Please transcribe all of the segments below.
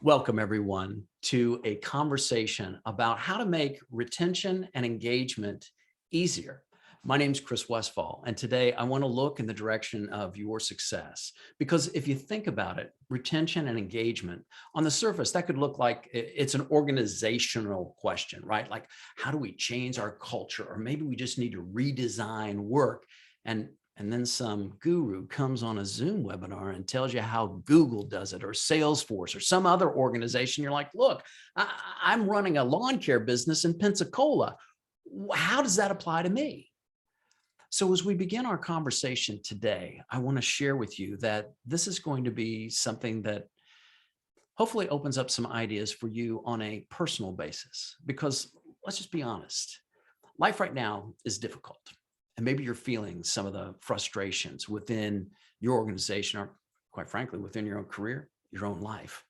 Welcome, everyone, to a conversation about how to make retention and engagement easier. My name is Chris Westfall, and today I want to look in the direction of your success. Because if you think about it, retention and engagement, on the surface, that could look like it's an organizational question, right? Like, how do we change our culture? Or maybe we just need to redesign work. And then some guru comes on a Zoom webinar and tells you how Google does it, or Salesforce, or some other organization. You're like, look, I'm running a lawn care business in Pensacola. How does that apply to me? So as we begin our conversation today, I want to share with you that this is going to be something that hopefully opens up some ideas for you on a personal basis, because let's just be honest, life right now is difficult. And maybe you're feeling some of the frustrations within your organization, or quite frankly, within your own career, your own life.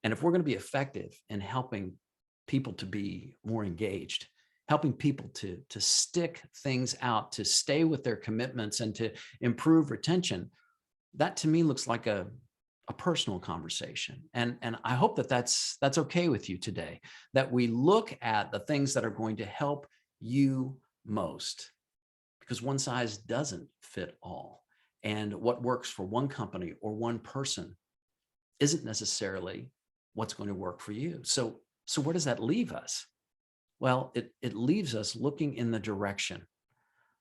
And if we're going to be effective in helping people to be more engaged, helping people to stick things out, to stay with their commitments and to improve retention, that to me looks like a personal conversation. And I hope that that's okay with you today, that we look at the things that are going to help you most. Because one size doesn't fit all. And what works for one company or one person isn't necessarily what's going to work for you. So where does that leave us? Well, it leaves us looking in the direction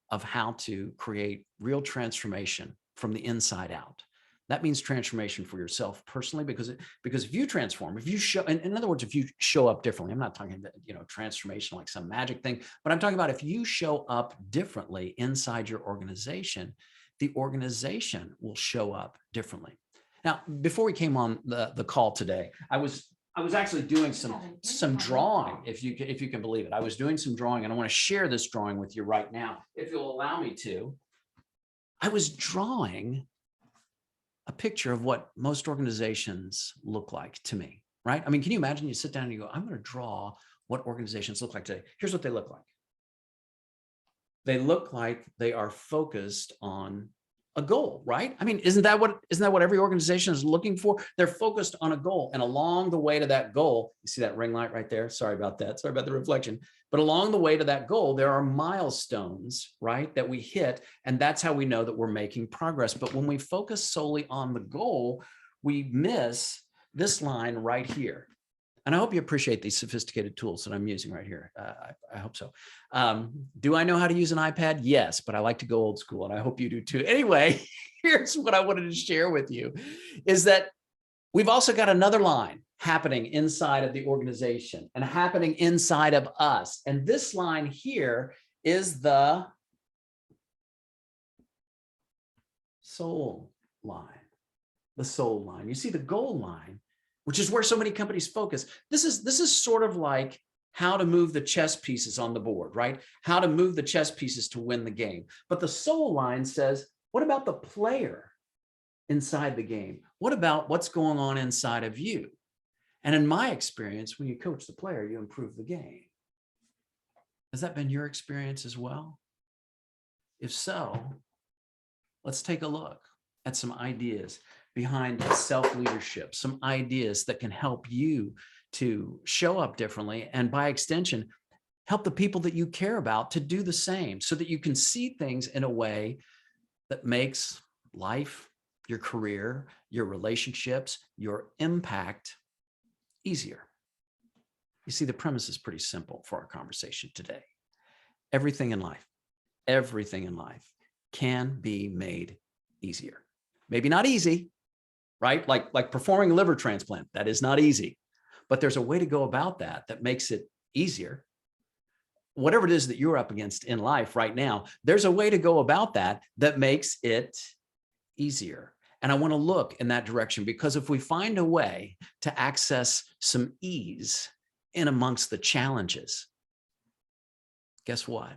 of how to create real transformation from the inside out. That means transformation for yourself personally, because if you transform, if you show, in other words, if you show up differently, I'm not talking about, transformation like some magic thing, but I'm talking about if you show up differently inside your organization, the organization will show up differently. Now, before we came on the call today, I was actually doing some drawing, if you can believe it. I was doing some drawing, and I want to share this drawing with you right now, if you'll allow me to. I was drawing a picture of what most organizations look like to me, right? I mean, can you imagine you sit down and you go, I'm going to draw what organizations look like today. Here's what they look like. They look like they are focused on a goal, right? I mean, isn't that what every organization is looking for? They're focused on a goal. And along the way to that goal, you see that ring light right there? Sorry about that. Sorry about the reflection. But along the way to that goal, there are milestones, right, that we hit. And that's how we know that we're making progress. But when we focus solely on the goal, we miss this line right here. And I hope you appreciate these sophisticated tools that I'm using right here. I hope so. Do I know how to use an iPad? Yes, but I like to go old school, and I hope you do too. Anyway, here's what I wanted to share with you, is that we've also got another line happening inside of the organization and happening inside of us. And this line here is the soul line, the soul line. You see the goal line, which is where so many companies focus. This is sort of like how to move the chess pieces on the board, right? How to move the chess pieces to win the game. But the soul line says, what about the player inside the game? What about what's going on inside of you? And in my experience, when you coach the player, you improve the game. Has that been your experience as well? If so, let's take a look at some ideas behind self-leadership, some ideas that can help you to show up differently, and by extension, help the people that you care about to do the same, so that you can see things in a way that makes life, your career, your relationships, your impact easier. You see, the premise is pretty simple for our conversation today. Everything in life can be made easier. Maybe not easy, right? Like performing a liver transplant, that is not easy, but there's a way to go about that makes it easier. Whatever it is that you're up against in life right now, there's a way to go about that makes it easier. And I want to look in that direction, because if we find a way to access some ease in amongst the challenges, guess what?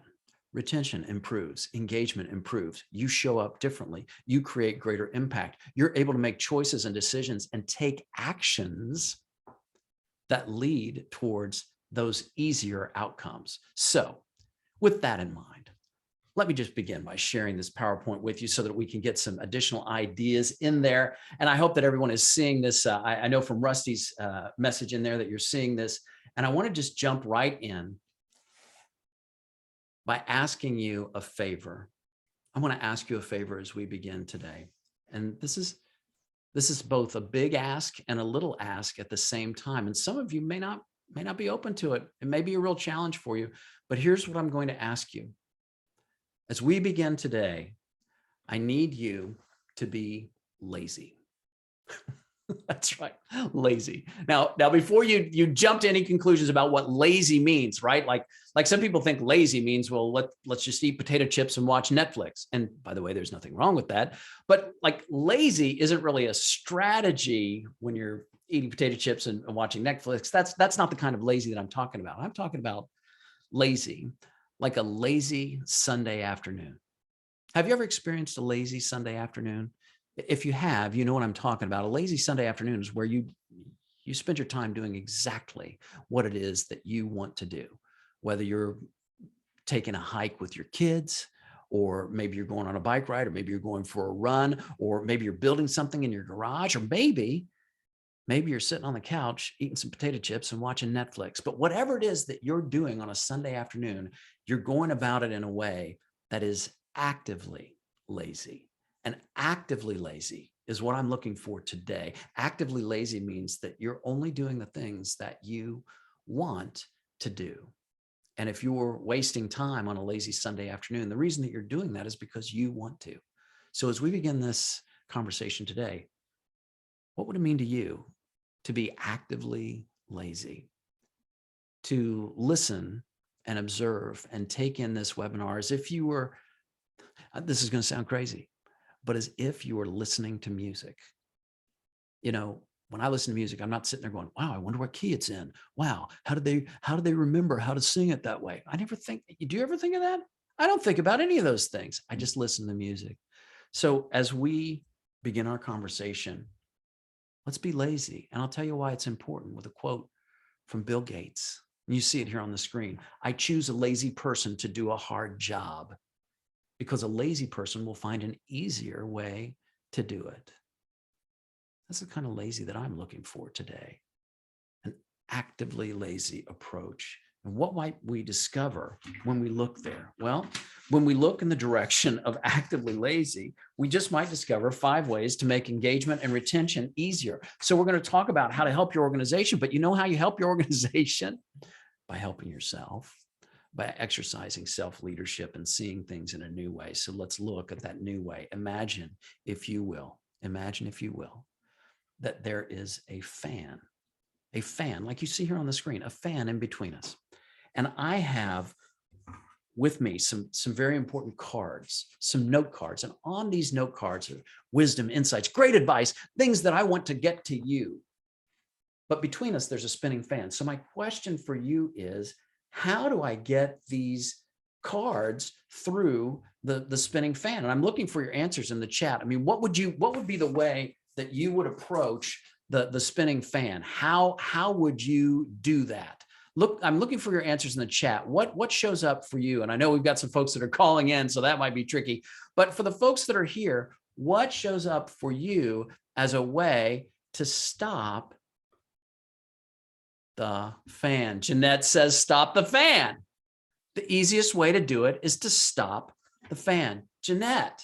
Retention improves, engagement improves, you show up differently, you create greater impact, you're able to make choices and decisions and take actions that lead towards those easier outcomes. So with that in mind, let me just begin by sharing this PowerPoint with you so that we can get some additional ideas in there. And I hope that everyone is seeing this. I know from Rusty's message in there that you're seeing this. And I want to just jump right in by asking you a favor. I want to ask you a favor as we begin today. And this is both a big ask and a little ask at the same time. And some of you may not be open to it. It may be a real challenge for you, but here's what I'm going to ask you. As we begin today, I need you to be lazy. That's right, lazy. Now, before you jump to any conclusions about what lazy means, right? Like some people think lazy means, well, let's just eat potato chips and watch Netflix. And by the way, there's nothing wrong with that. But like lazy isn't really a strategy when you're eating potato chips and watching Netflix. That's not the kind of lazy that I'm talking about. I'm talking about lazy, like a lazy Sunday afternoon. Have you ever experienced a lazy Sunday afternoon? If you have, you know what I'm talking about. A lazy Sunday afternoon is where you spend your time doing exactly what it is that you want to do, whether you're taking a hike with your kids, or maybe you're going on a bike ride, or maybe you're going for a run, or maybe you're building something in your garage, or maybe you're sitting on the couch eating some potato chips and watching Netflix. But whatever it is that you're doing on a Sunday afternoon, you're going about it in a way that is actively lazy. And actively lazy is what I'm looking for today. Actively lazy means that you're only doing the things that you want to do. And if you're wasting time on a lazy Sunday afternoon, the reason that you're doing that is because you want to. So as we begin this conversation today, what would it mean to you to be actively lazy? To listen and observe and take in this webinar as if you were, this is going to sound crazy, but as if you were listening to music. You know, when I listen to music, I'm not sitting there going, wow, I wonder what key it's in. Wow, how did they remember how to sing it that way? I never think, do you ever think of that? I don't think about any of those things. I just listen to music. So as we begin our conversation, let's be lazy. And I'll tell you why it's important with a quote from Bill Gates. You see it here on the screen. I choose a lazy person to do a hard job, because a lazy person will find an easier way to do it. That's the kind of lazy that I'm looking for today, an actively lazy approach. And what might we discover when we look there? Well, when we look in the direction of actively lazy, we just might discover 5 ways to make engagement and retention easier. So we're going to talk about how to help your organization, but you know how you help your organization? By helping yourself, by exercising self-leadership and seeing things in a new way. So let's look at that new way. Imagine, if you will, that there is a fan like you see here on the screen, a fan in between us. And I have with me some very important cards, some note cards. And on these note cards are wisdom, insights, great advice, things that I want to get to you. But between us, there's a spinning fan. So my question for you is, how do I get these cards through the spinning fan? And I'm looking for your answers in the chat. I mean, what would be the way that you would approach the spinning fan? How would you do that? Look, I'm looking for your answers in the chat. What shows up for you? And I know we've got some folks that are calling in, so that might be tricky. But for the folks that are here, what shows up for you as a way to stop the fan? Jeanette says, stop the fan. The easiest way to do it is to stop the fan. Jeanette,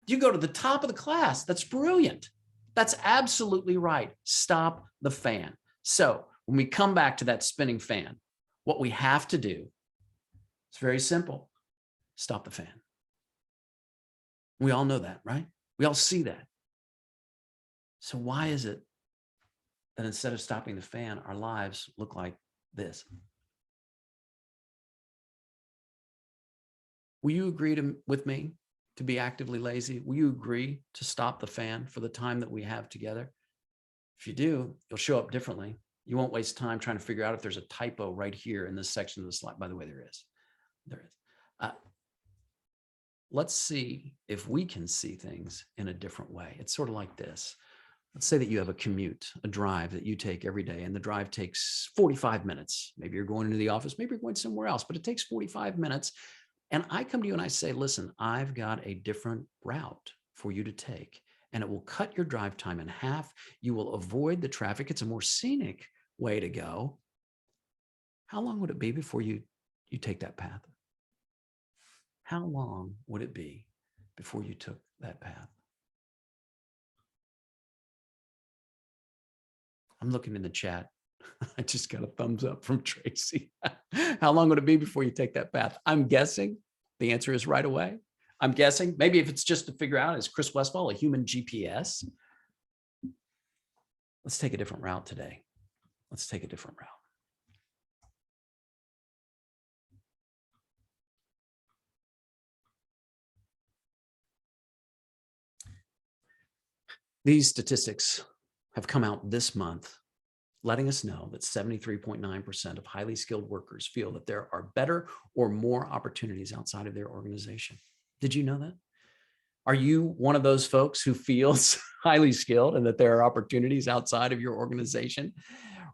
you go to the top of the class. That's brilliant. That's absolutely right. Stop the fan. So when we come back to that spinning fan, what we have to do, it's very simple. Stop the fan. We all know that, right? We all see that. So why is it that instead of stopping the fan, our lives look like this? Will you agree with me to be actively lazy? Will you agree to stop the fan for the time that we have together? If you do, you'll show up differently. You won't waste time trying to figure out if there's a typo right here in this section of the slide. By the way, there is. Let's see if we can see things in a different way. It's sort of like this. Let's say that you have a commute, a drive that you take every day, and the drive takes 45 minutes. Maybe you're going into the office, maybe you're going somewhere else, but it takes 45 minutes. And I come to you and I say, listen, I've got a different route for you to take, and it will cut your drive time in half. You will avoid the traffic. It's a more scenic way to go. How long would it be before you take that path? How long would it be before you took that path? I'm looking in the chat. I just got a thumbs up from Tracy. How long would it be before you take that path? I'm guessing the answer is right away. I'm guessing maybe if it's just to figure out, is Chris Westfall a human GPS? Let's take a different route today. Let's take a different route. These statistics have come out this month, letting us know that 73.9% of highly skilled workers feel that there are better or more opportunities outside of their organization. Did you know that? Are you one of those folks who feels highly skilled and that there are opportunities outside of your organization?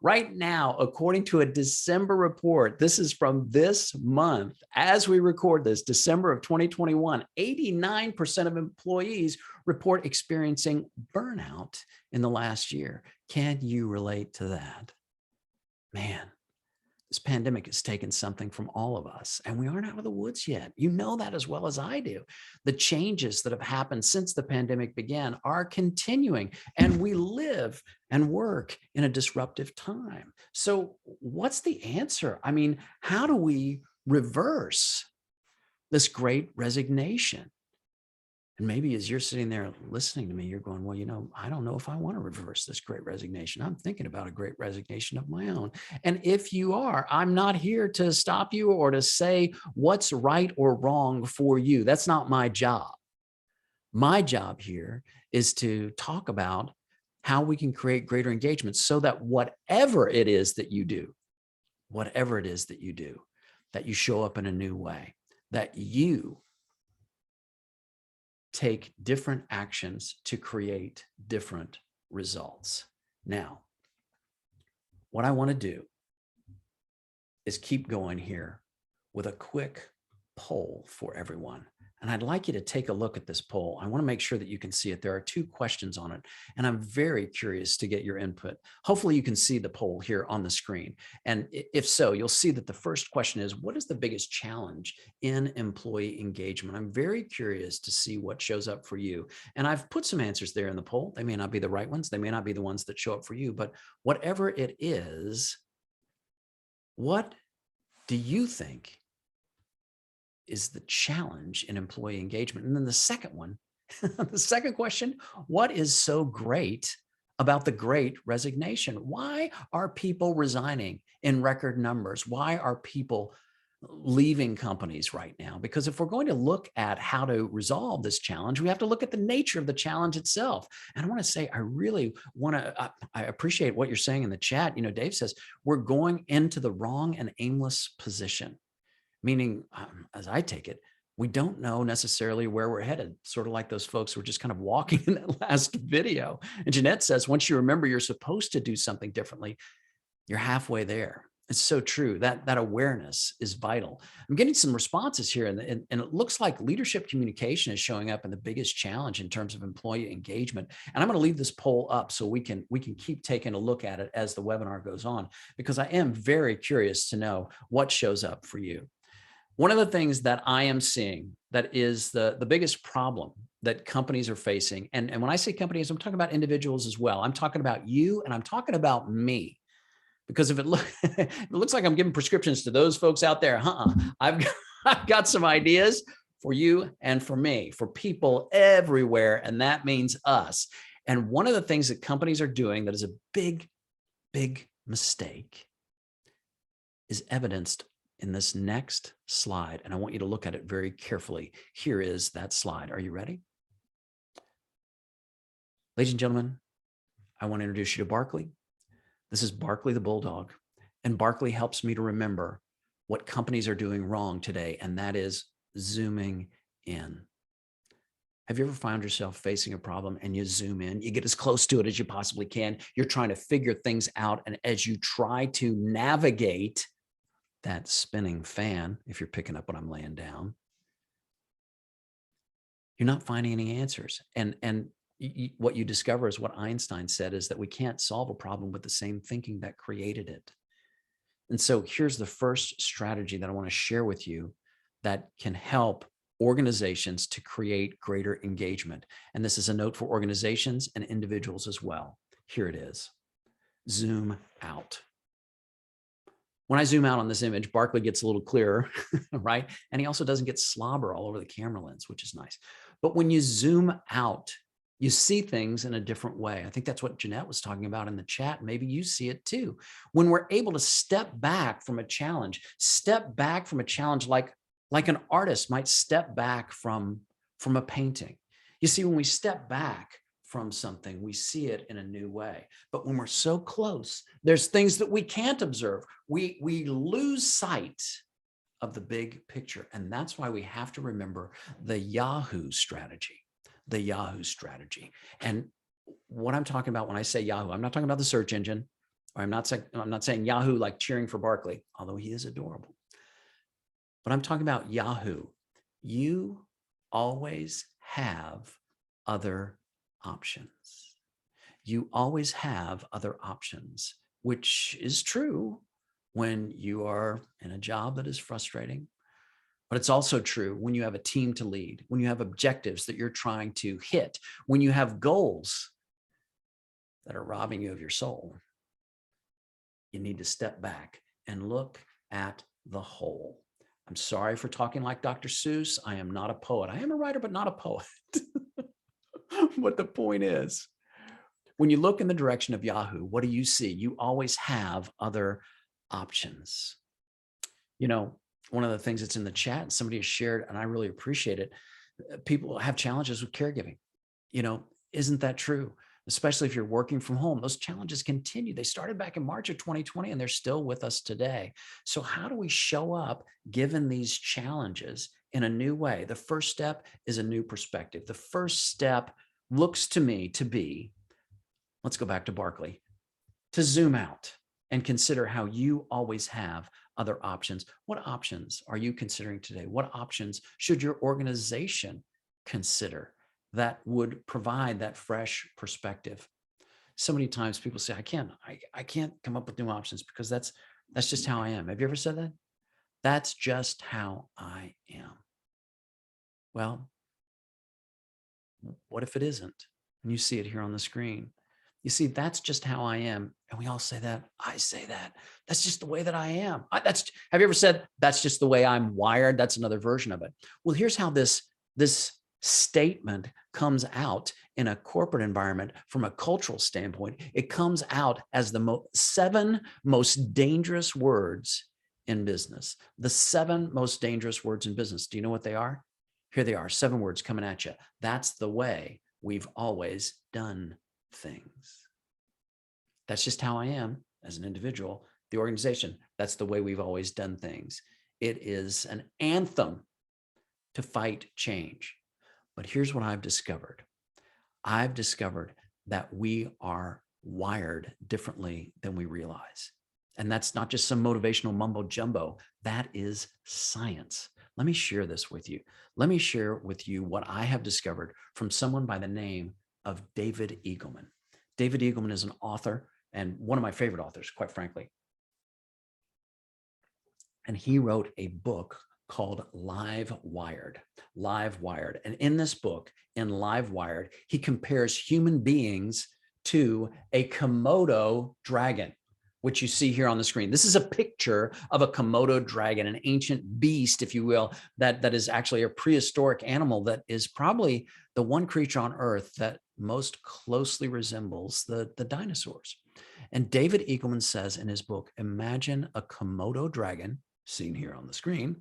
Right now, according to a December report, this is from this month, as we record this, December of 2021, 89% of employees report experiencing burnout in the last year. Can you relate to that? Man, this pandemic has taken something from all of us, and we aren't out of the woods yet. You know that as well as I do. The changes that have happened since the pandemic began are continuing, and we live and work in a disruptive time. So what's the answer? I mean, how do we reverse this great resignation? And maybe as you're sitting there listening to me, you're going, well, I don't know if I want to reverse this great resignation. I'm thinking about a great resignation of my own. And if you are, I'm not here to stop you or to say what's right or wrong for you. That's not my job. My job here is to talk about how we can create greater engagement so that whatever it is that you do, that you show up in a new way, that you take different actions to create different results. Now, what I want to do is keep going here with a quick poll for everyone. And I'd like you to take a look at this poll. I want to make sure that you can see it. There are 2 questions on it, and I'm very curious to get your input. Hopefully you can see the poll here on the screen. And if so, you'll see that the first question is, what is the biggest challenge in employee engagement? I'm very curious to see what shows up for you. And I've put some answers there in the poll. They may not be the right ones. They may not be the ones that show up for you, but whatever it is, what do you think is the challenge in employee engagement? And then the second one, the second question, what is so great about the great resignation? Why are people resigning in record numbers? Why are people leaving companies right now? Because if we're going to look at how to resolve this challenge, we have to look at the nature of the challenge itself. And I want to say, I really want to, I appreciate what you're saying in the chat. Dave says, we're going into the wrong and aimless position. Meaning, as I take it, we don't know necessarily where we're headed, sort of like those folks who were just kind of walking in that last video. And Jeanette says, once you remember you're supposed to do something differently, you're halfway there. It's so true. That awareness is vital. I'm getting some responses here, and it looks like leadership communication is showing up in the biggest challenge in terms of employee engagement. And I'm going to leave this poll up so we can keep taking a look at it as the webinar goes on, because I am very curious to know what shows up for you. One of the things that I am seeing that is the biggest problem that companies are facing, and when I say companies, I'm talking about individuals as well. I'm talking about you, and I'm talking about me. Because if it looks like I'm giving prescriptions to those folks out there, I've got some ideas for you and for me, for people everywhere, and that means us. And one of the things that companies are doing that is a big, big mistake is evidenced in this next slide, and I want you to look at it very carefully. Here is that slide. Are you ready? Ladies and gentlemen, I want to introduce you to Barkley. This is Barkley the Bulldog, and Barkley helps me to remember what companies are doing wrong today, and that is zooming in. Have you ever found yourself facing a problem and you zoom in, you get as close to it as you possibly can, you're trying to figure things out, and as you try to navigate that spinning fan, if you're picking up what I'm laying down, You're not finding any answers. And what you discover is what Einstein said, is that we can't solve a problem with the same thinking that created it. And so here's the first strategy that I want to share with you that can help organizations to create greater engagement. And this is a note for organizations and individuals as well. Here it is. Zoom out. When I zoom out on this image, Barkley gets a little clearer, right? And he also doesn't get slobber all over the camera lens, which is nice. But when you zoom out, you see things in a different way. I think that's what Jeanette was talking about in the chat. Maybe you see it too. When we're able to step back from a challenge like an artist might step back from a painting. You see, when we step back from something, we see it in a new way. But when we're so close, there's things that we can't observe. We lose sight of the big picture. And that's why we have to remember the Yahoo strategy. The Yahoo strategy. And what I'm talking about when I say Yahoo, I'm not talking about the search engine, or I'm not saying Yahoo like cheering for Barkley, although he is adorable. But I'm talking about Yahoo. You always have other options. You always have other options, which is true when you are in a job that is frustrating. But it's also true when you have a team to lead, when you have objectives that you're trying to hit, when you have goals that are robbing you of your soul. You need to step back and look at the whole. I'm sorry for talking like Dr. Seuss. I am not a poet. I am a writer, but not a poet. But the point is, when you look in the direction of Yahoo, what do you see? You always have other options. You know, one of the things that's in the chat, somebody has shared, and I really appreciate it, people have challenges with caregiving. You know, isn't that true? Especially if you're working from home, those challenges continue. They started back in March of 2020 and they're still with us today. So how do we show up given these challenges in a new way? The first step is a new perspective. The first step looks to me to be, let's go back to Barkley, to zoom out and consider how you always have other options. What options are you considering today? What options should your organization consider that would provide that fresh perspective? So many times people say, I can't come up with new options because that's just how I am. Have you ever said that? That's just how I am. Well, what if it isn't? And you see it here on the screen. You see, that's just how I am. And we all say that. I say that. That's just the way that I am. Have you ever said, that's just the way I'm wired? That's another version of it. Well, here's how this statement comes out in a corporate environment from a cultural standpoint. It comes out as the 7 most dangerous words in business. The 7 most dangerous words in business. Do you know what they are? Here they are, 7 words coming at you. That's the way we've always done things. That's just how I am as an individual. The organization, that's the way we've always done things. It is an anthem to fight change. But here's what I've discovered. I've discovered that we are wired differently than we realize. And that's not just some motivational mumbo jumbo. That is science. Let me share this with you. Let me share with you what I have discovered from someone by the name of David Eagleman. David Eagleman is an author and one of my favorite authors, quite frankly. And he wrote a book called Live Wired. And in this book, in Live Wired, he compares human beings to a Komodo dragon, which you see here on the screen. This is a picture of a Komodo dragon, an ancient beast, if you will, that is actually a prehistoric animal that is probably the one creature on Earth that most closely resembles the dinosaurs. And David Eagleman says in his book, imagine a Komodo dragon, seen here on the screen,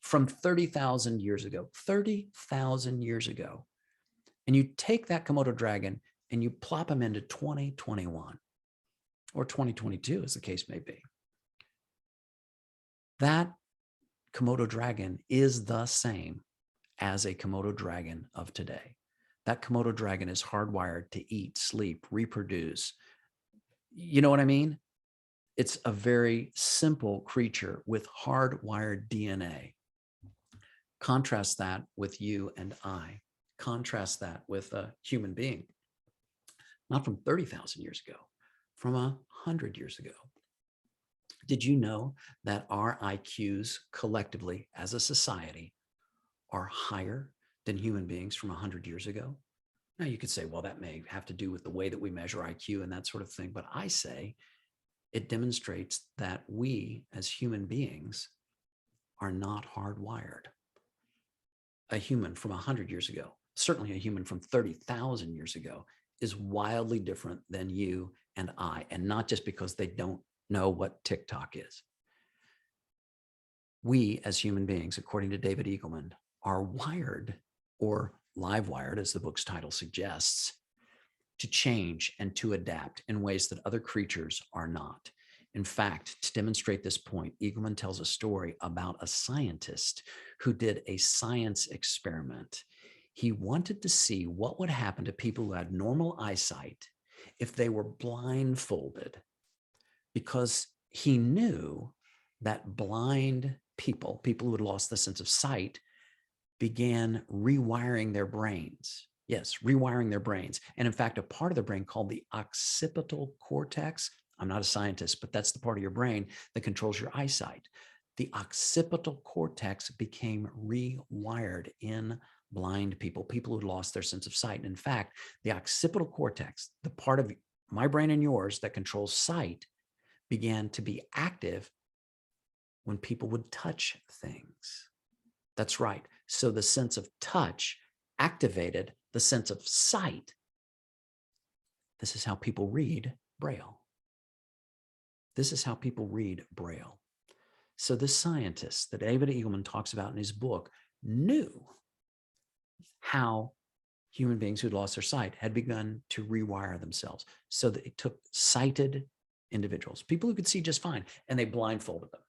from 30,000 years ago, 30,000 years ago. And you take that Komodo dragon and you plop him into 2021 or 2022, as the case may be. That Komodo dragon is the same as a Komodo dragon of today. That Komodo dragon is hardwired to eat, sleep, reproduce. You know what I mean? It's a very simple creature with hardwired DNA. Contrast that with you and I. Contrast that with a human being, not from 30,000 years ago, from 100 years ago. Did you know that our IQs collectively as a society are higher than human beings from 100 years ago? Now you could say, well, that may have to do with the way that we measure IQ and that sort of thing. But I say it demonstrates that we as human beings are not hardwired. A human from 100 years ago, certainly a human from 30,000 years ago, is wildly different than you and I, and not just because they don't know what TikTok is. We as human beings, according to David Eagleman, are wired, or live wired, as the book's title suggests, to change and to adapt in ways that other creatures are not. In fact, to demonstrate this point, Eagleman tells a story about a scientist who did a science experiment. He wanted to see what would happen to people who had normal eyesight if they were blindfolded, because he knew that blind people who had lost the sense of sight, began rewiring their brains. Yes, rewiring their brains. And in fact, a part of the brain called the occipital cortex, I'm not a scientist, but that's the part of your brain that controls your eyesight. The occipital cortex became rewired in blind people who had lost their sense of sight. And in fact, the occipital cortex, the part of my brain and yours that controls sight, began to be active when people would touch things. That's right. So the sense of touch activated the sense of sight. This is how people read Braille. This is how people read Braille. So this scientist that David Eagleman talks about in his book knew how human beings who'd lost their sight had begun to rewire themselves. So that it took sighted individuals, people who could see just fine, and they blindfolded them,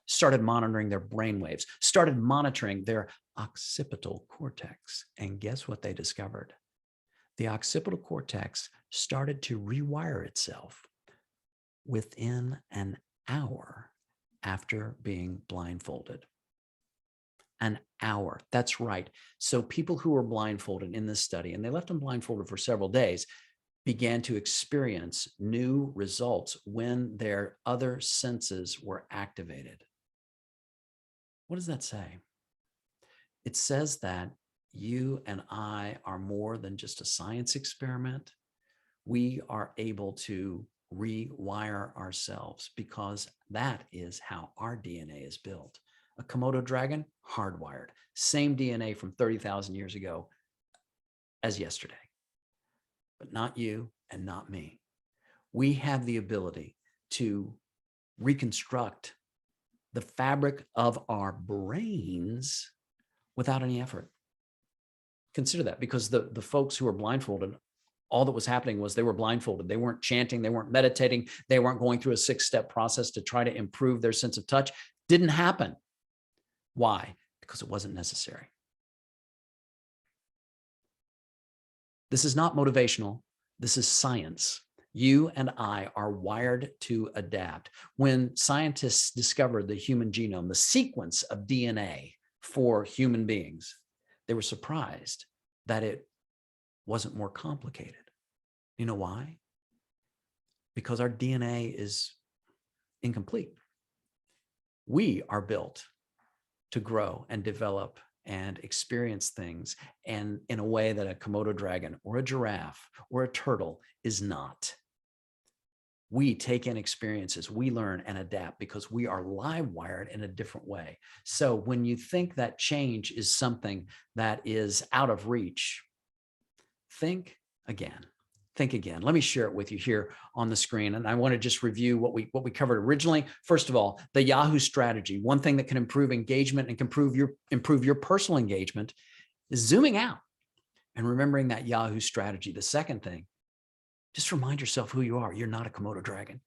started monitoring their brain waves, started monitoring their occipital cortex. And guess what they discovered? The occipital cortex started to rewire itself within an hour after being blindfolded. An hour. That's right. So people who were blindfolded in this study, and they left them blindfolded for several days, began to experience new results when their other senses were activated. What does that say? It says that you and I are more than just a science experiment. We are able to rewire ourselves, because that is how our DNA is built. A Komodo dragon, hardwired. Same DNA from 30,000 years ago as yesterday. But not you and not me. We have the ability to reconstruct the fabric of our brains without any effort. Consider that, because the folks who were blindfolded, all that was happening was they were blindfolded. They weren't chanting, they weren't meditating, they weren't going through a 6-step process to try to improve their sense of touch. Didn't happen. Why? Because it wasn't necessary. This is not motivational. This is science. You and I are wired to adapt. When scientists discovered the human genome, the sequence of DNA for human beings, they were surprised that it wasn't more complicated. You know why? Because our DNA is incomplete. We are built to grow and develop and experience things, and in a way that a Komodo dragon or a giraffe or a turtle is not. We take in experiences, we learn and adapt because we are live wired in a different way. So when you think that change is something that is out of reach, think again. Think again. Let me share it with you here on the screen. And I want to just review what we covered originally. First of all, the Yahoo strategy. One thing that can improve engagement and can improve your personal engagement is zooming out and remembering that Yahoo strategy. The second thing, just remind yourself who you are. You're not a Komodo dragon.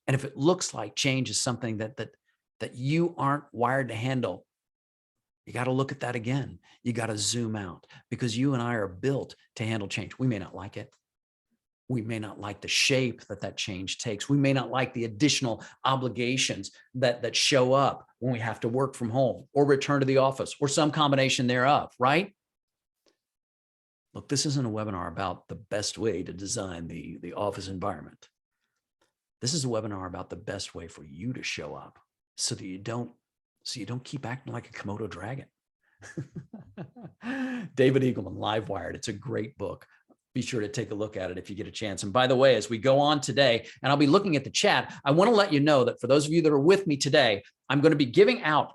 And if it looks like change is something that you aren't wired to handle, you got to look at that again. You got to zoom out, because you and I are built to handle change. We may not like it. We may not like the shape that change takes. We may not like the additional obligations that show up when we have to work from home or return to the office or some combination thereof, right? Look, this isn't a webinar about the best way to design the office environment. This is a webinar about the best way for you to show up so you don't keep acting like a Komodo dragon. David Eagleman, Live Wired. It's a great book. Be sure to take a look at it if you get a chance. And by the way, as we go on today, and I'll be looking at the chat, I want to let you know that for those of you that are with me today, I'm going to be giving out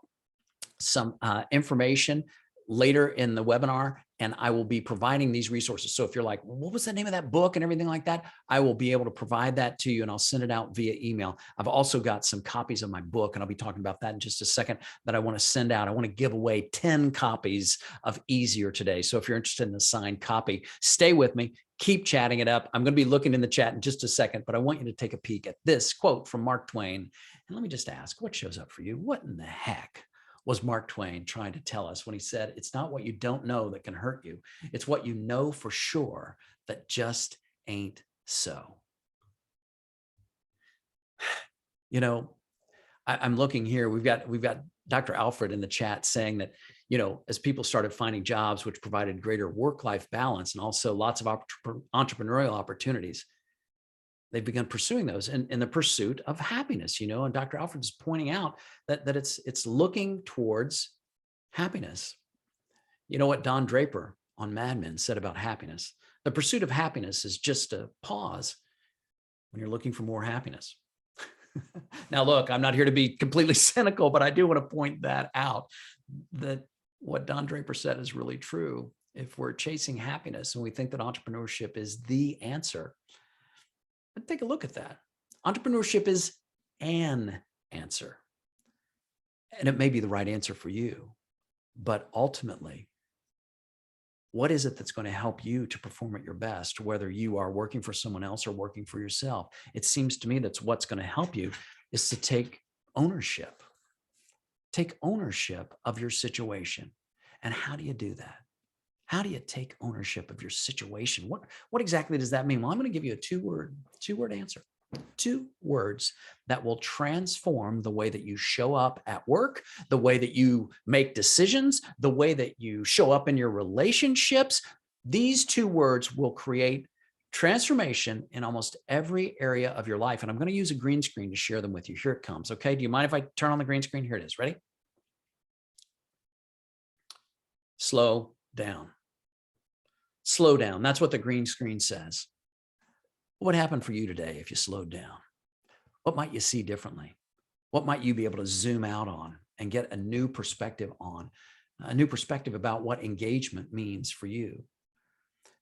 some information later in the webinar, and I will be providing these resources. So if you're like, well, what was the name of that book and everything like that, I will be able to provide that to you, and I'll send it out via email. I've also got some copies of my book, and I'll be talking about that in just a second, that I want to send out. I want to give away 10 copies of Easier today. So if you're interested in a signed copy, stay with me. Keep chatting it up. I'm going to be looking in the chat in just a second, but I want you to take a peek at this quote from Mark Twain. And let me just ask, what shows up for you? What in the heck was Mark Twain trying to tell us when he said, it's not what you don't know that can hurt you. It's what you know for sure that just ain't so. You know, I'm looking here. We've got Dr. Alfred in the chat saying that, you know, as people started finding jobs which provided greater work-life balance and also lots of entrepreneurial opportunities, they've begun pursuing those in the pursuit of happiness, you know, and Dr. Alfred is pointing out that it's looking towards happiness. You know what Don Draper on Mad Men said about happiness? The pursuit of happiness is just a pause when you're looking for more happiness. Now, look, I'm not here to be completely cynical, but I do want to point that out, that what Don Draper said is really true. If we're chasing happiness and we think that entrepreneurship is the answer, but take a look at that. Entrepreneurship is an answer. And it may be the right answer for you, but ultimately, what is it that's going to help you to perform at your best, whether you are working for someone else or working for yourself? It seems to me that's what's going to help you is to take ownership. Take ownership of your situation. And how do you do that? How do you take ownership of your situation? What exactly does that mean? Well, I'm going to give you a two-word answer. 2 words that will transform the way that you show up at work, the way that you make decisions, the way that you show up in your relationships. These 2 words will create transformation in almost every area of your life. And I'm going to use a green screen to share them with you. Here it comes. Okay. Do you mind if I turn on the green screen? Here it is. Ready? Slow down. Slow down. That's what the green screen says. What would happen for you today if you slowed down? What might you see differently? What might you be able to zoom out on and get a new perspective on, a new perspective about what engagement means for you?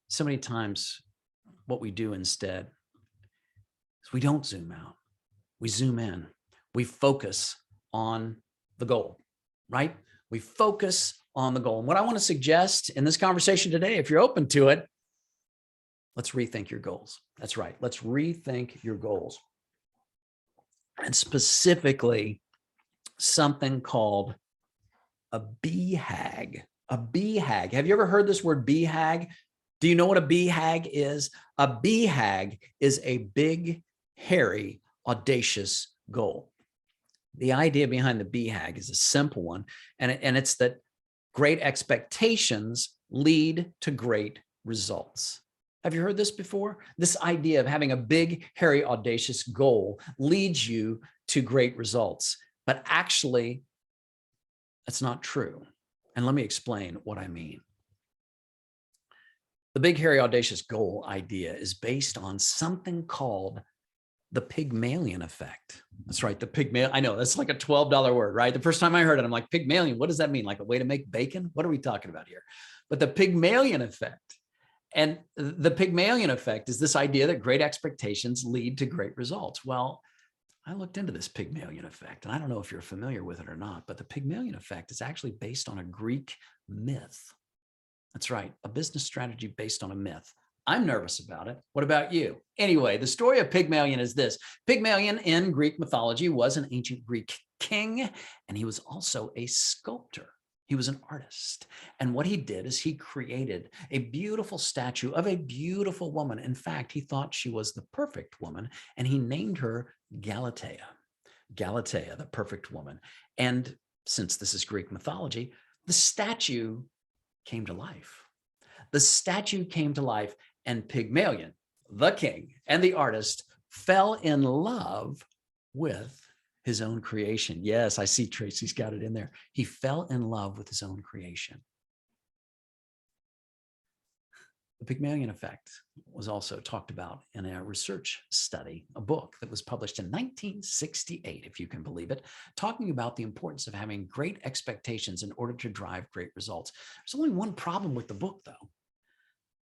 So many times what we do instead is we don't zoom out. We zoom in. We focus on the goal, right? We focus on the goal. And what I want to suggest in this conversation today, if you're open to it, let's rethink your goals. That's right. Let's rethink your goals. And specifically, something called a BHAG. A BHAG. Have you ever heard this word BHAG? Do you know what a BHAG is? A BHAG is a big, hairy, audacious goal. The idea behind the BHAG is a simple one, and it's that great expectations lead to great results. Have you heard this before? This idea of having a big, hairy, audacious goal leads you to great results. But actually, that's not true. And let me explain what I mean. The big, hairy, audacious goal idea is based on something called the Pygmalion effect. That's right, the Pygmalion. I know, that's like a $12 word, right? The first time I heard it, I'm like, Pygmalion, what does that mean? Like a way to make bacon? What are we talking about here? But the Pygmalion effect. And the Pygmalion effect is this idea that great expectations lead to great results. Well, I looked into this Pygmalion effect, and I don't know if you're familiar with it or not, but the Pygmalion effect is actually based on a Greek myth. That's right, a business strategy based on a myth. I'm nervous about it. What about you? Anyway, the story of Pygmalion is this. Pygmalion in Greek mythology was an ancient Greek king, and he was also a sculptor. He was an artist. And what he did is he created a beautiful statue of a beautiful woman. In fact, he thought she was the perfect woman, and he named her Galatea. Galatea, the perfect woman. And since this is Greek mythology, the statue came to life. The statue came to life, and Pygmalion, the king and the artist, fell in love with his own creation. Yes, I see Tracy's got it in there. He fell in love with his own creation. The Pygmalion effect was also talked about in a research study, a book that was published in 1968, if you can believe it, talking about the importance of having great expectations in order to drive great results. There's only one problem with the book, though.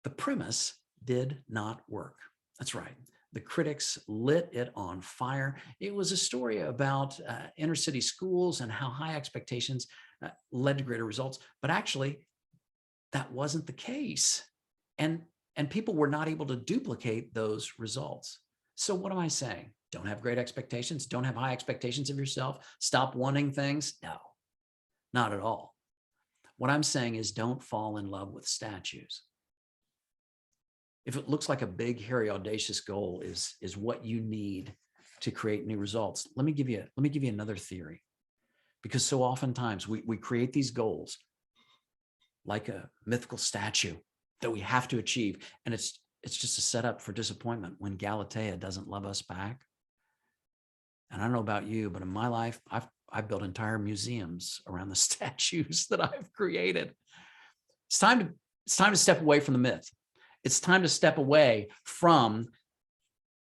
The premise did not work. That's right. The critics lit it on fire. It was a story about inner city schools and how high expectations led to greater results. But actually, that wasn't the case. And people were not able to duplicate those results. So what am I saying? Don't have great expectations. Don't have high expectations of yourself. Stop wanting things. No, not at all. What I'm saying is don't fall in love with statues. If it looks like a big, hairy, audacious goal is what you need to create new results, let me give you another theory. Because so oftentimes we create these goals like a mythical statue that we have to achieve. And it's just a setup for disappointment when Galatea doesn't love us back. And I don't know about you, but in my life, I've built entire museums around the statues that I've created. It's time to step away from the myth. It's time to step away from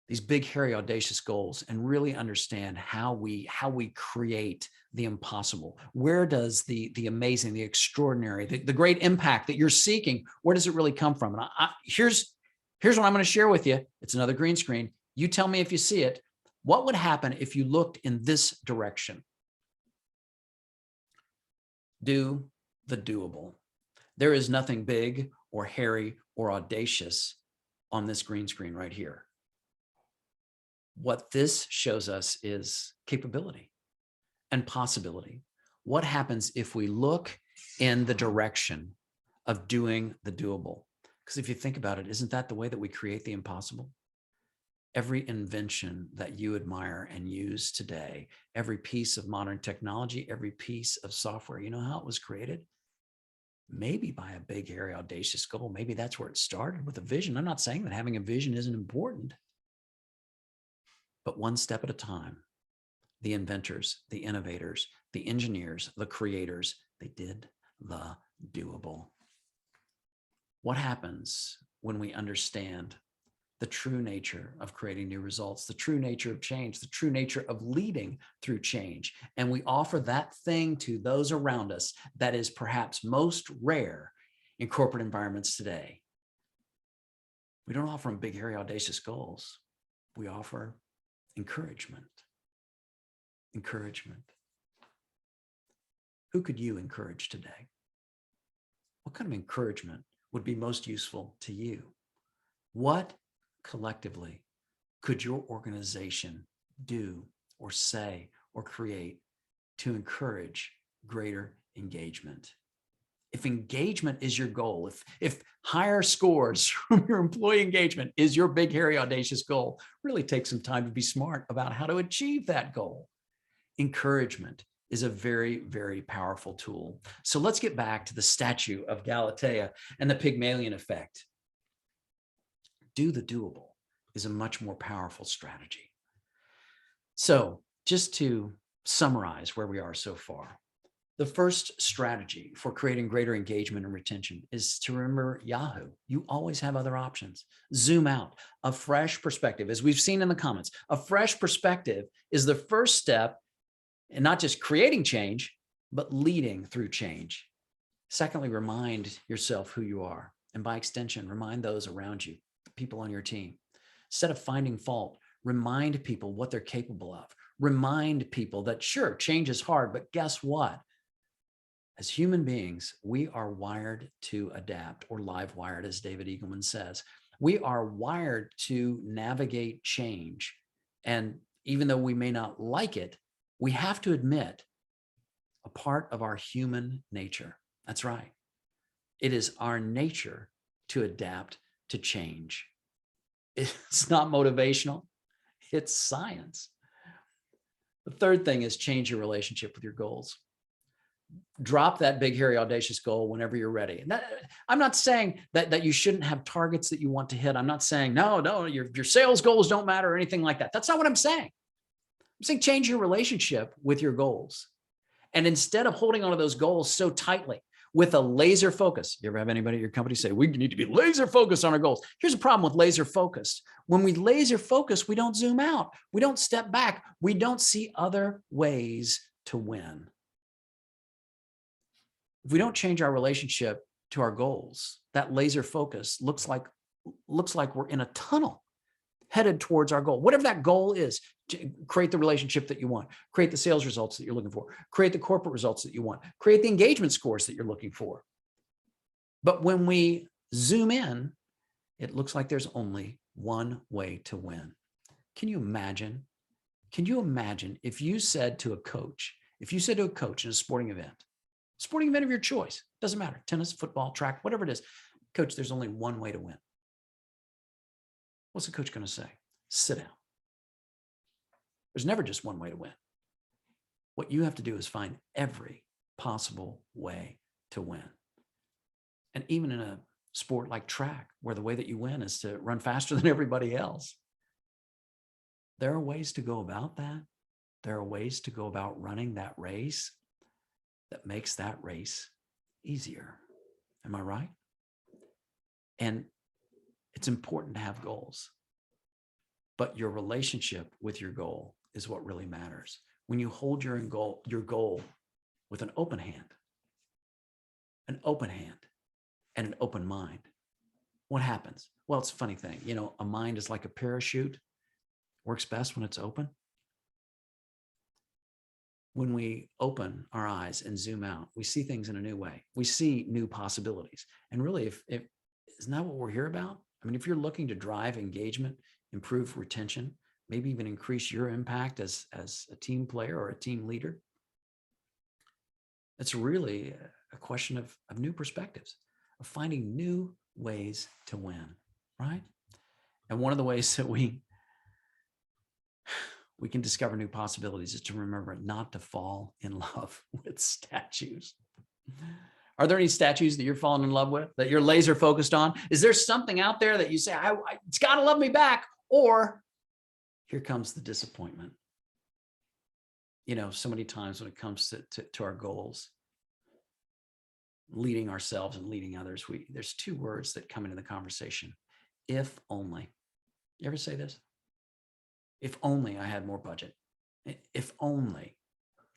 these big, hairy, audacious goals and really understand how we create the impossible. Where does the amazing, the extraordinary, the great impact that you're seeking, where does it really come from? And here's what I'm going to share with you. It's another green screen. You tell me if you see it. What would happen if you looked in this direction? Do the doable. There is nothing big or hairy or audacious on this green screen right here. What this shows us is capability and possibility. What happens if we look in the direction of doing the doable? Because if you think about it, isn't that the way that we create the impossible? Every invention that you admire and use today, every piece of modern technology, every piece of software, you know how it was created? Maybe by a big, hairy, audacious goal. Maybe that's where it started, with a vision. I'm not saying that having a vision isn't important. But one step at a time, the inventors, the innovators, the engineers, the creators, they did the doable. What happens when we understand the true nature of creating new results, the true nature of change, the true nature of leading through change, and we offer that thing to those around us that is perhaps most rare in corporate environments today? We don't offer them big, hairy, audacious goals. We offer encouragement. Encouragement. Who could you encourage today? What kind of encouragement would be most useful to you? What collectively could your organization do or say or create to encourage greater engagement? If engagement is your goal, if higher scores from your employee engagement is your big, hairy, audacious goal, really take some time to be smart about how to achieve that goal. Encouragement is a very, very powerful tool. So let's get back to the statue of Galatea and the Pygmalion effect. Do the doable is a much more powerful strategy. So just to summarize where we are so far, the first strategy for creating greater engagement and retention is to remember Yahoo. You always have other options. Zoom out. A fresh perspective, as we've seen in the comments, a fresh perspective is the first step in not just creating change, but leading through change. Secondly, remind yourself who you are. And by extension, remind those around you, the people on your team. Instead of finding fault, remind people what they're capable of. Remind people that, sure, change is hard, but guess what? As human beings, we are wired to adapt, or live wired, as David Eagleman says. We are wired to navigate change. And even though we may not like it, we have to admit a part of our human nature. That's right. It is our nature to adapt to change. It's not motivational. It's science. The third thing is change your relationship with your goals. drop that big, hairy, audacious goal whenever you're ready. And I'm not saying that you shouldn't have targets that you want to hit. I'm not saying, no, your sales goals don't matter or anything like that. That's not what I'm saying. I'm saying change your relationship with your goals. And instead of holding onto those goals so tightly with a laser focus, you ever have anybody at your company say, we need to be laser focused on our goals? Here's a problem with laser focused. When we laser focus, we don't zoom out. We don't step back. We don't see other ways to win. If we don't change our relationship to our goals, that laser focus looks like we're in a tunnel headed towards our goal. Whatever that goal is, to create the relationship that you want, create the sales results that you're looking for, create the corporate results that you want, create the engagement scores that you're looking for. But when we zoom in, it looks like there's only one way to win. Can you imagine? Can you imagine if you said to a coach in a sporting event of your choice, doesn't matter, tennis, football, track, whatever it is, coach, there's only one way to win. What's the coach going to say? Sit down. There's never just one way to win. What you have to do is find every possible way to win. And even in a sport like track, where the way that you win is to run faster than everybody else, there are ways to go about that. There are ways to go about running that race that makes that race easier. Am I right? And it's important to have goals, but your relationship with your goal is what really matters. When you hold your goal with an open hand and an open mind, what happens? Well, it's a funny thing. A mind is like a parachute, works best when it's open. When we open our eyes and zoom out, we see things in a new way. We see new possibilities. And really, if isn't that what we're here about? I mean, if you're looking to drive engagement, improve retention, maybe even increase your impact as a team player or a team leader, it's really a question of new perspectives, of finding new ways to win, right? And one of the ways that we can discover new possibilities is to remember not to fall in love with statues. Are there any statues that you're falling in love with, that you're laser focused on? Is there something out there that you say, it's got to love me back? Or here comes the disappointment. So many times when it comes to our goals, leading ourselves and leading others, there's two words that come into the conversation. If only. You ever say this? If only I had more budget. If only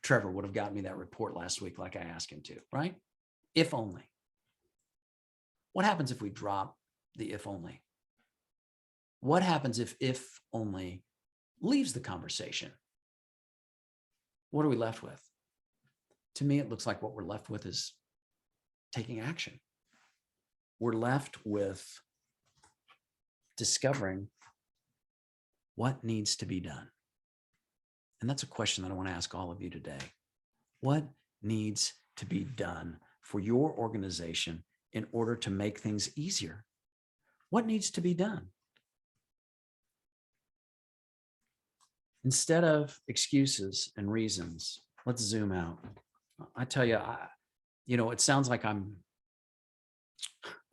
Trevor would have gotten me that report last week like I asked him to, right? If only. What happens if we drop the if only? What happens if only leaves the conversation? What are we left with? To me, it looks like what we're left with is taking action. We're left with discovering what needs to be done. And that's a question that I want to ask all of you today. What needs to be done for your organization in order to make things easier? What needs to be done? Instead of excuses and reasons, let's zoom out. I tell you, it sounds like I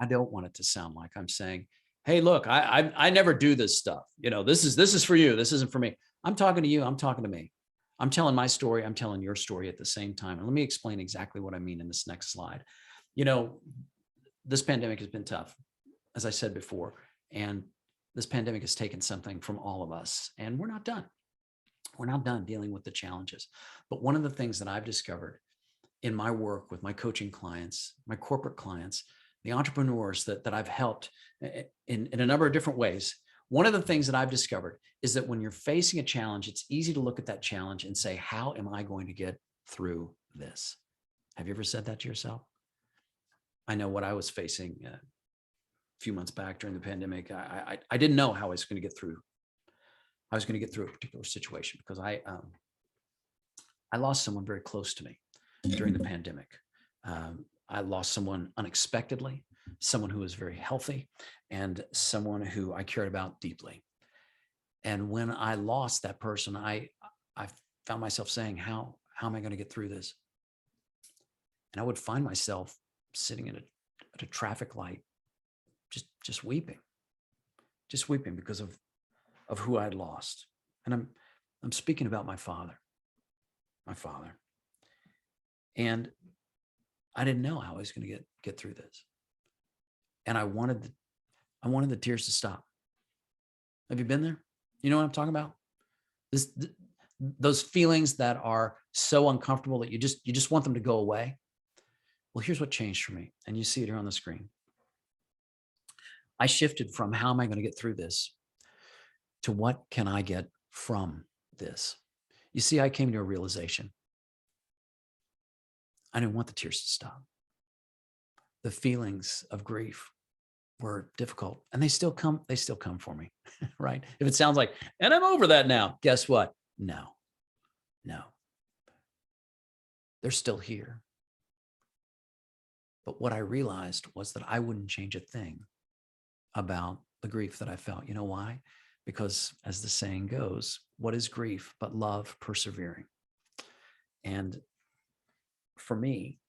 don't want it to sound like I'm saying, hey, look, I never do this stuff. This is for you. This isn't for me. I'm talking to you. I'm talking to me. I'm telling my story. I'm telling your story at the same time. And let me explain exactly what I mean in this next slide. This pandemic has been tough, as I said before, and this pandemic has taken something from all of us, and we're not done. We're not done dealing with the challenges. But one of the things that I've discovered in my work with my coaching clients, my corporate clients, the entrepreneurs that I've helped in a number of different ways, one of the things that I've discovered is that when you're facing a challenge, it's easy to look at that challenge and say, how am I going to get through this? Have you ever said that to yourself? I know what I was facing a few months back during the pandemic. I didn't know how I was going to get through. I was going to get through a particular situation because I lost someone very close to me during the pandemic. I lost someone unexpectedly, someone who was very healthy, and someone who I cared about deeply. And when I lost that person, I found myself saying, how am I going to get through this? And I would find myself sitting at a traffic light, just weeping because of who I'd lost. And I'm speaking about my father. And I didn't know how I was going to get through this. And I wanted the tears to stop. Have you been there? You know what I'm talking about? Those feelings that are so uncomfortable that you just want them to go away. Well, here's what changed for me. And you see it here on the screen. I shifted from how am I going to get through this to what can I get from this? You see, I came to a realization. I didn't want the tears to stop. The feelings of grief were difficult, and they still come for me, right? If it sounds like, and I'm over that now, guess what? No. They're still here. But what I realized was that I wouldn't change a thing about the grief that I felt. You know why? Because as the saying goes, what is grief but love persevering? And for me,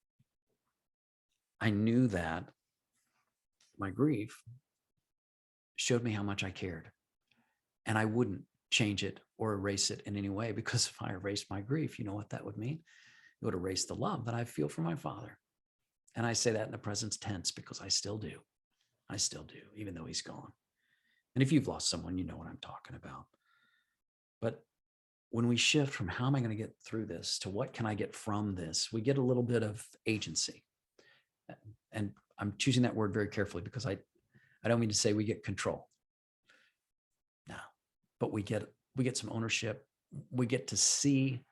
I knew that my grief showed me how much I cared, and I wouldn't change it or erase it in any way, because if I erased my grief, you know what that would mean? It would erase the love that I feel for my father. And I say that in the present tense because I still do, even though he's gone. And if you've lost someone, you know what I'm talking about. But when we shift from how am I going to get through this to what can I get from this, we get a little bit of agency. And I'm choosing that word very carefully because I don't mean to say we get control. No, but we get some ownership. We get to see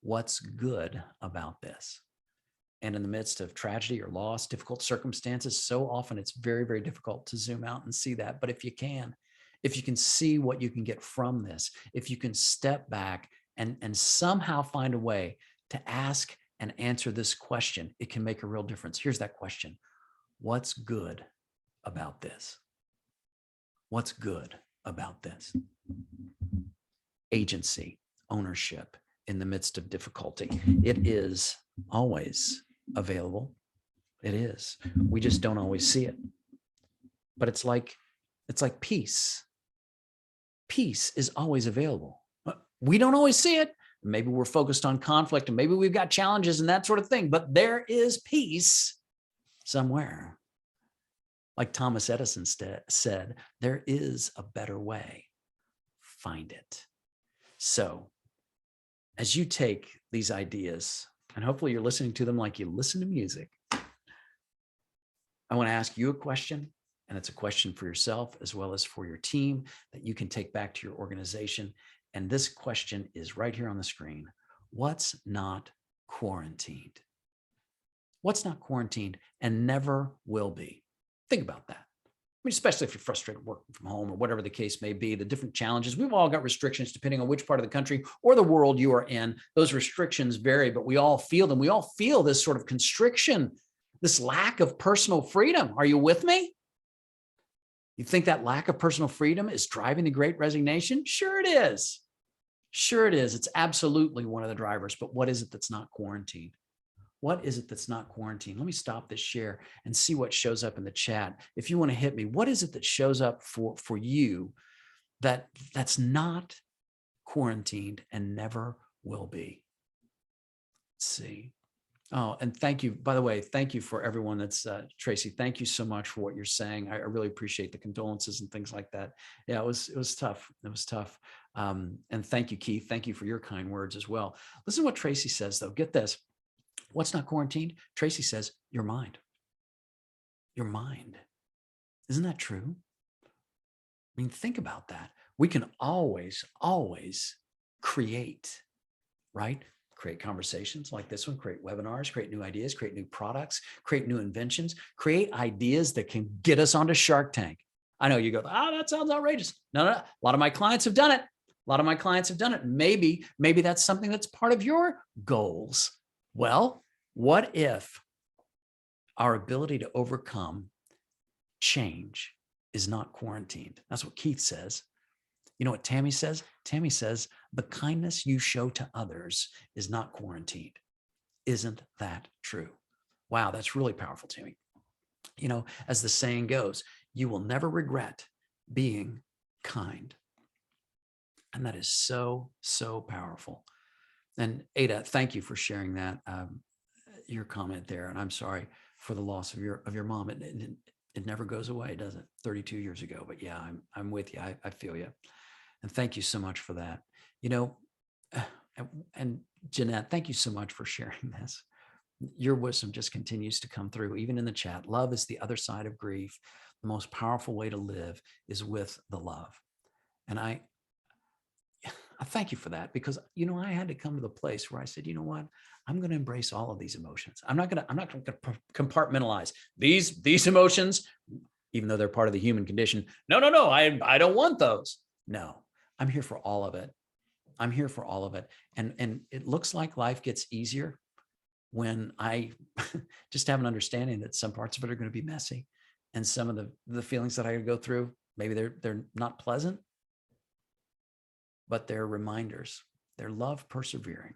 what's good about this. And in the midst of tragedy or loss, difficult circumstances, so often it's very, very difficult to zoom out and see that. But if you can see what you can get from this, if you can step back and somehow find a way to ask and answer this question, it can make a real difference. Here's that question. What's good about this? What's good about this? Agency, ownership in the midst of difficulty. It is always available. It is. We just don't always see it. But it's like peace. Peace is always available. We don't always see it. Maybe we're focused on conflict, and maybe we've got challenges and that sort of thing, but there is peace somewhere. Like Thomas Edison said, there is a better way. Find it. So as you take these ideas, and hopefully you're listening to them like you listen to music, I want to ask you a question, and it's a question for yourself as well as for your team that you can take back to your organization. And this question is right here on the screen. What's not quarantined? What's not quarantined and never will be? Think about that. I mean, especially if you're frustrated working from home or whatever the case may be, the different challenges. We've all got restrictions depending on which part of the country or the world you are in. Those restrictions vary, but we all feel them. We all feel this sort of constriction, this lack of personal freedom. Are you with me? You think that lack of personal freedom is driving the Great Resignation? Sure it is. Sure it is. It's absolutely one of the drivers. But what is it that's not quarantined? What is it that's not quarantined? Let me stop this share and see what shows up in the chat. If you want to hit me, what is it that shows up for you that's not quarantined and never will be? Let's see. Oh, and thank you, by the way, thank you for everyone that's, Tracy, thank you so much for what you're saying. I really appreciate the condolences and things like that. Yeah, it was tough. It was tough. And thank you, Keith. Thank you for your kind words as well. Listen to what Tracy says though. Get this. What's not quarantined? Tracy says, your mind. Your mind. Isn't that true? I mean, think about that. We can always create, right? Create conversations like this one, create webinars, create new ideas, create new products, create new inventions, create ideas that can get us onto Shark Tank. I know you go, oh, that sounds outrageous. No. A lot of my clients have done it. Maybe that's something that's part of your goals. Well, what if our ability to overcome change is not quarantined? That's what Keith says. You know what Tammy says? Tammy says, the kindness you show to others is not quarantined. Isn't that true? Wow, that's really powerful, Tammy. You know, as the saying goes, you will never regret being kind. And that is so, so powerful. And Ada, thank you for sharing that, your comment there. And I'm sorry for the loss of your mom. It never goes away, does it? 32 years ago. But yeah, I'm with you. I feel you. And thank you so much for that. You know, and Jeanette, thank you so much for sharing this. Your wisdom just continues to come through, even in the chat. Love is the other side of grief. The most powerful way to live is with the love. And I thank you for that, because, you know, I had to come to the place where I said, you know what, I'm going to embrace all of these emotions. I'm not going to compartmentalize these emotions, even though they're part of the human condition. No, I don't want those. No, I'm here for all of it. I'm here for all of it. And it looks like life gets easier when I just have an understanding that some parts of it are going to be messy, and some of the feelings that I go through, maybe they're not pleasant, but they're reminders. They're love persevering.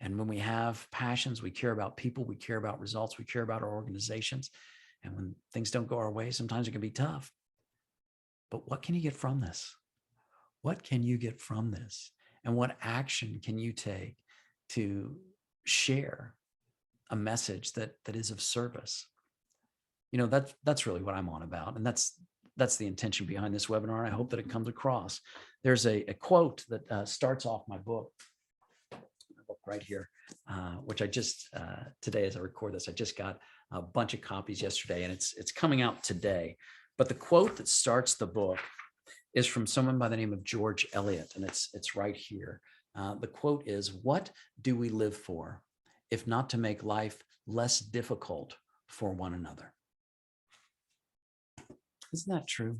And when we have passions, we care about people, we care about results, we care about our organizations. And when things don't go our way, sometimes it can be tough. But what can you get from this? What can you get from this? And what action can you take to share a message that is of service? You know, that's really what I'm on about. And that's the intention behind this webinar. And I hope that it comes across. There's a quote that starts off my book right here, which I just, today as I record this, I just got a bunch of copies yesterday, and it's coming out today. But the quote that starts the book is from someone by the name of George Eliot, and it's right here. The quote is, "What do we live for, if not to make life less difficult for one another?" Isn't that true?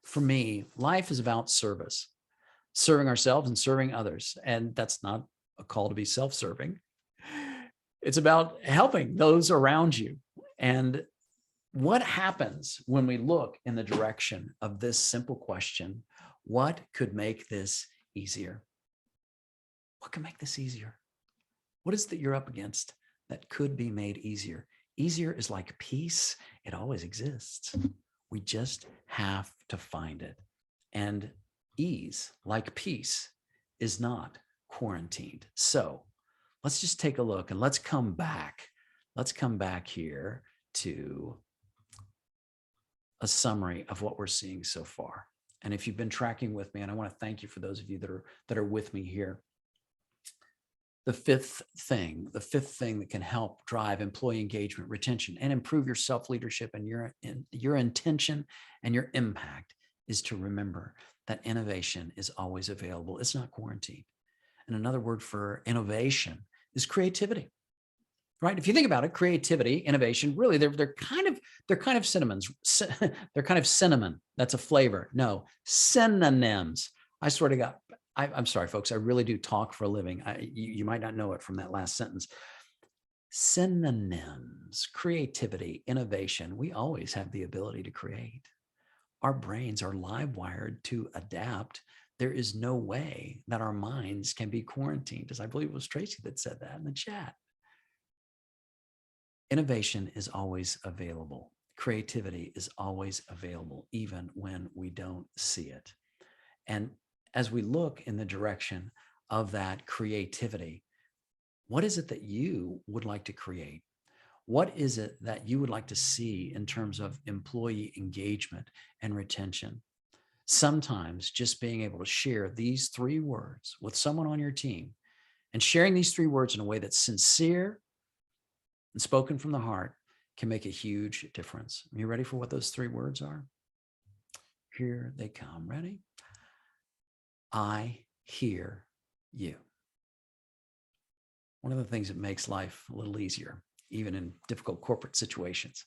For me, life is about service, serving ourselves and serving others. And that's not a call to be self-serving. It's about helping those around you. And what happens when we look in the direction of this simple question: what could make this easier? What can make this easier? What is it that you're up against that could be made easier? Easier is like peace. It always exists. We just have to find it. And ease, like peace, is not quarantined. So let's just take a look, and let's come back. Let's come back here to a summary of what we're seeing so far. And if you've been tracking with me, and I want to thank you for those of you that are with me here, the fifth thing that can help drive employee engagement, retention, and improve your self-leadership and your intention and your impact is to remember that innovation is always available. It's not quarantined. And another word for innovation is creativity, right? If you think about it, creativity, innovation, really, they're kind of synonyms. They're kind of cinnamon. That's a flavor. No, synonyms. I swear to God. I'm sorry, folks. I really do talk for a living. You might not know it from that last sentence. Synonyms, creativity, innovation. We always have the ability to create. Our brains are live wired to adapt. There is no way that our minds can be quarantined, as I believe it was Tracy that said that in the chat. Innovation is always available. Creativity is always available, even when we don't see it. And as we look in the direction of that creativity, what is it that you would like to create? What is it that you would like to see in terms of employee engagement and retention? Sometimes just being able to share these 3 words with someone on your team, and sharing these 3 words in a way that's sincere and spoken from the heart, can make a huge difference. Are you ready for what those 3 words are? Here they come. Ready? I hear you. One of the things that makes life a little easier, even in difficult corporate situations,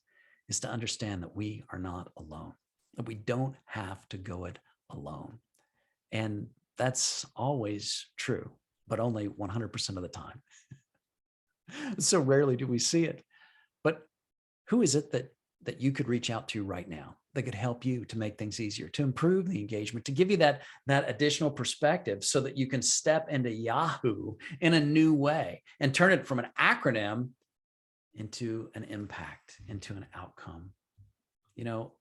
is to understand that we are not alone, that we don't have to go it alone. And that's always true, but only 100% of the time. So rarely do we see it. But who is it that you could reach out to right now that could help you to make things easier, to improve the engagement, to give you that additional perspective so that you can step into Yahoo in a new way and turn it from an acronym into an impact, into an outcome. You know,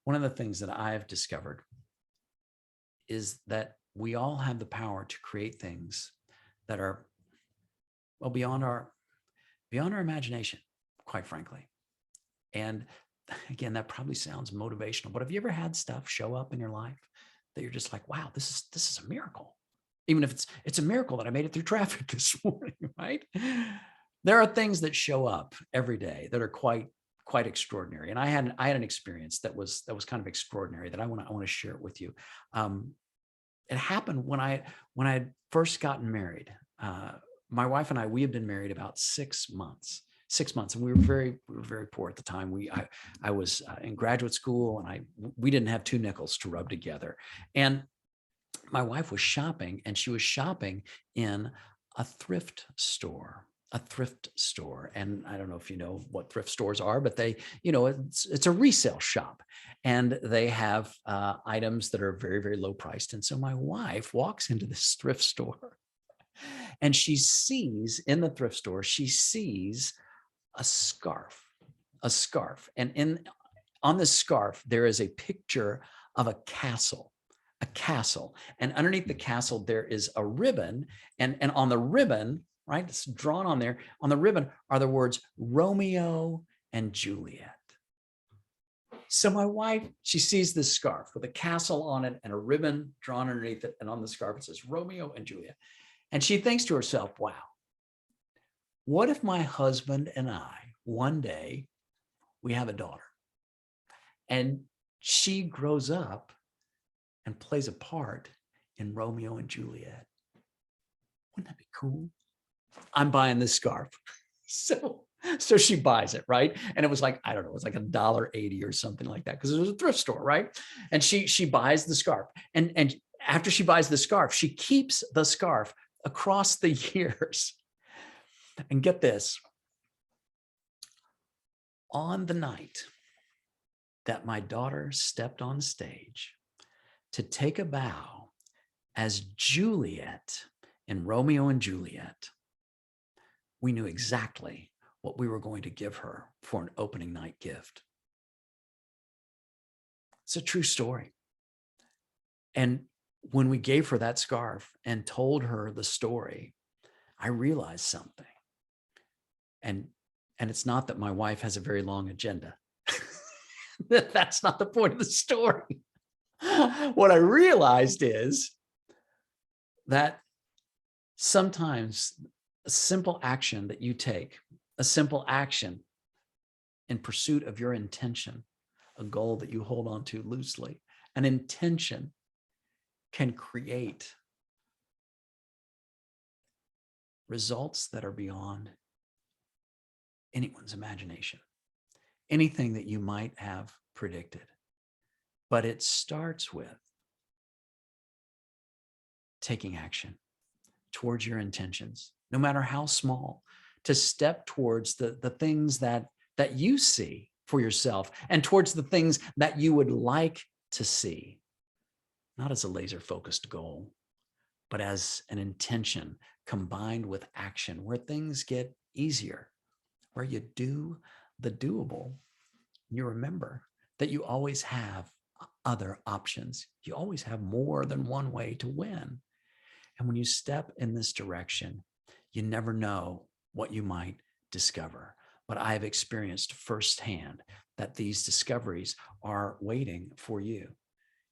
one of the things that I've discovered is that we all have the power to create things that are, well, beyond our imagination, quite frankly. And again, that probably sounds motivational, but have you ever had stuff show up in your life that you're just like, wow, this is a miracle? Even if it's a miracle that I made it through traffic this morning, right? There are things that show up every day that are quite extraordinary. And I had an experience that was kind of extraordinary that I want to share it with you. It happened when I had first gotten married. My wife and we had been married about 6 months. 6 months, and we were very poor at the time. I was in graduate school, and we didn't have 2 nickels to rub together. And my wife was shopping, and she was shopping in a thrift store. And I don't know if you know what thrift stores are, but it's a resale shop, and they have items that are very, very low priced. And so my wife walks into this thrift store, and she sees in the thrift store, a scarf, and on this scarf there is a picture of a castle. And underneath the castle there is a ribbon, and on the ribbon, right, it's drawn on there, on the ribbon are the words Romeo and Juliet. So my wife, she sees this scarf with a castle on it and a ribbon drawn underneath it, and on the scarf it says Romeo and Juliet. And she thinks to herself, wow, what if my husband and I, one day, we have a daughter, and she grows up and plays a part in Romeo and Juliet? Wouldn't that be cool? I'm buying this scarf. So she buys it, right? And it was like, I don't know, it was like $1.80 or something like that, because it was a thrift store, right? And she buys the scarf. And after she buys the scarf, she keeps the scarf across the years. And get this, on the night that my daughter stepped on stage to take a bow as Juliet in Romeo and Juliet, we knew exactly what we were going to give her for an opening night gift. It's a true story. And when we gave her that scarf and told her the story, I realized something. And it's not that my wife has a very long agenda. That's not the point of the story. What I realized is that sometimes a simple action that you take, a simple action in pursuit of your intention, a goal that you hold on to loosely, an intention can create results that are beyond anyone's imagination, anything that you might have predicted. But it starts with taking action towards your intentions, no matter how small, to step towards the things that you see for yourself, and towards the things that you would like to see, not as a laser-focused goal, but as an intention combined with action, where things get easier, where you do the doable. You remember that you always have other options. You always have more than one way to win. And when you step in this direction, you never know what you might discover. But I've experienced firsthand that these discoveries are waiting for you.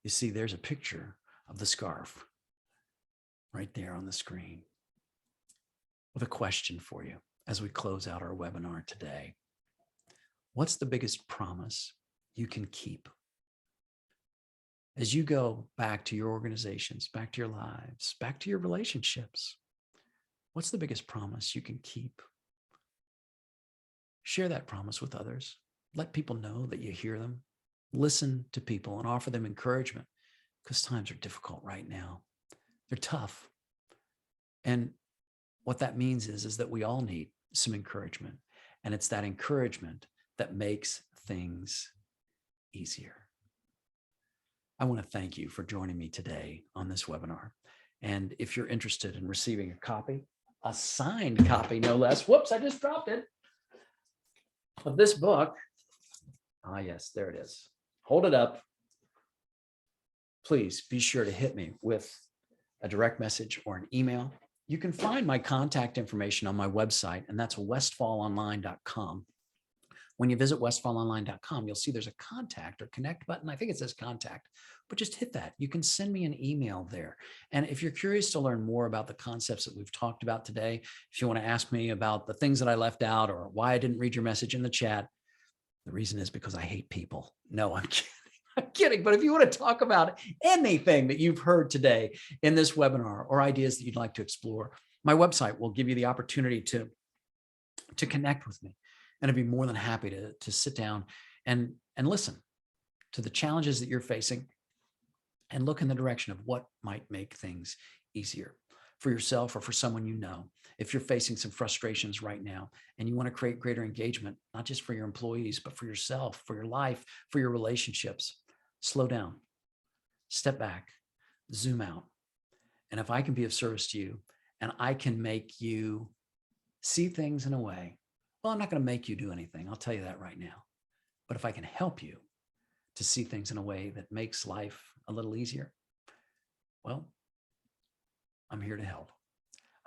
You see, there's a picture of the scarf right there on the screen, with a question for you as we close out our webinar today. What's the biggest promise you can keep? As you go back to your organizations, back to your lives, back to your relationships, what's the biggest promise you can keep? Share that promise with others. Let people know that you hear them. Listen to people and offer them encouragement, because times are difficult right now. They're tough. And what that means is that we all need some encouragement. And it's that encouragement that makes things easier. I want to thank you for joining me today on this webinar. And if you're interested in receiving a copy, a signed copy, no less. Whoops, I just dropped it. of this book. Ah, yes, there it is. Hold it up. Please be sure to hit me with a direct message or an email. You can find my contact information on my website, and that's westfallonline.com. When you visit westfallonline.com, you'll see there's a contact or connect button. I think it says contact, but just hit that. You can send me an email there. And if you're curious to learn more about the concepts that we've talked about today, if you want to ask me about the things that I left out or why I didn't read your message in the chat, the reason is because I hate people. No, I'm kidding. I'm kidding. But if you want to talk about anything that you've heard today in this webinar or ideas that you'd like to explore, my website will give you the opportunity to connect with me. And I'd be more than happy to sit down and listen to the challenges that you're facing and look in the direction of what might make things easier for yourself or for someone you know. If you're facing some frustrations right now and you want to create greater engagement, not just for your employees, but for yourself, for your life, for your relationships, slow down, step back, zoom out. And if I can be of service to you and I can make you see things in a way, well, I'm not going to make you do anything. I'll tell you that right now. But if I can help you to see things in a way that makes life a little easier, well, I'm here to help.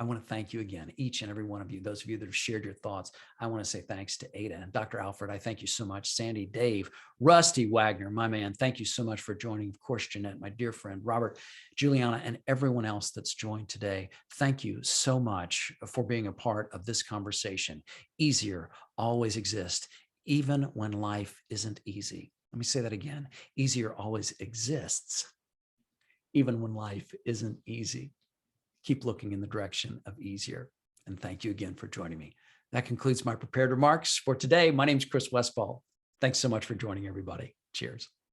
I want to thank you again, each and every one of you, those of you that have shared your thoughts. I want to say thanks to Ada and Dr. Alfred. I thank you so much. Sandy, Dave, Rusty Wagner, my man, thank you so much for joining. Of course, Jeanette, my dear friend, Robert, Juliana, and everyone else that's joined today. Thank you so much for being a part of this conversation. Easier always exists, even when life isn't easy. Let me say that again. Easier always exists, even when life isn't easy. Keep looking in the direction of easier. And thank you again for joining me. That concludes my prepared remarks for today. My name is Chris Westfall. Thanks so much for joining, everybody. Cheers.